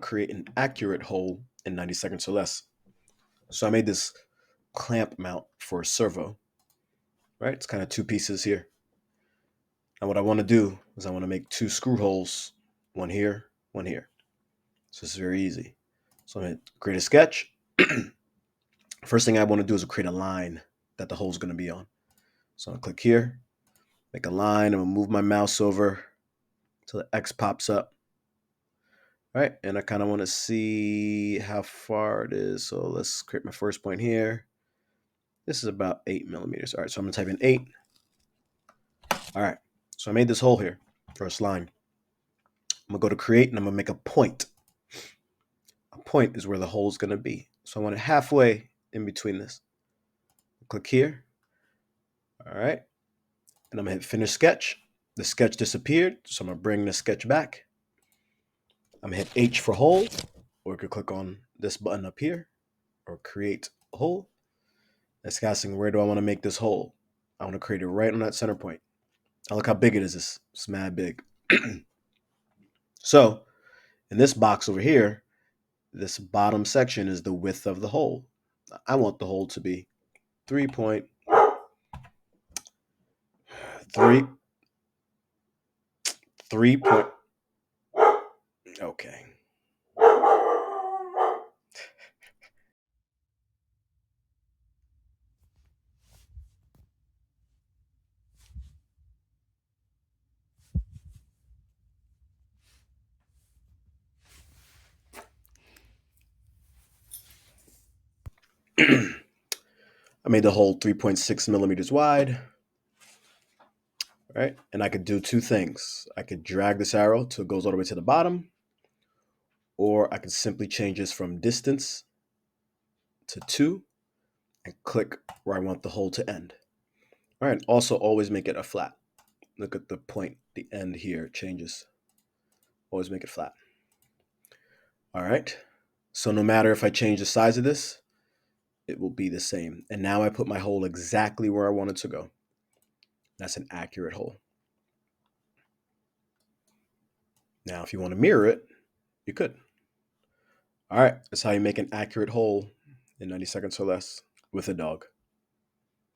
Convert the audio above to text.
create an accurate hole in 90 seconds or less. So I made this clamp mount for a servo, right? It's kind of two pieces here. Now what I want to do is I want to make two screw holes, one here, one here. So it's very easy. So I'm going to create a sketch. First thing I want to do is create a line that the hole is going to be on. So I'm going to click here, make a line. I'm going to move my mouse over till the X pops up. All right, and I kind of want to see how far it is. So let's create my first point here. This is about 8 millimeters. All right, so I'm going to type in 8. All right, so I made this hole here, first line. I'm going to go to create, and I'm going to make a point. A point is where the hole is going to be. So I want it halfway in between this. Click here. All right, and I'm going to hit finish sketch. The sketch disappeared, so I'm going to bring the sketch back. I'm going to hit H for hole, or you could click on this button up here, or create a hole. It's asking, where do I want to make this hole? I want to create it right on that center point. Now look how big it is. It's mad big. So in this box over here, this bottom section is the width of the hole. I want the hole to be 3.3. Okay. I made the hole 3.6 millimeters wide. Right? And I could do two things. I could drag this arrow till it goes all the way to the bottom, or I could simply change this from distance to 2 and click where I want the hole to end. All right, also always make it a flat. Look at the point, the end here changes. Always make it flat. All right, so no matter if I change the size of this, it will be the same. And now I put my hole exactly where I want it to go. That's an accurate hole. Now, if you want to mirror it, you could. All right, that's how you make an accurate hole in 90 seconds or less with a dog.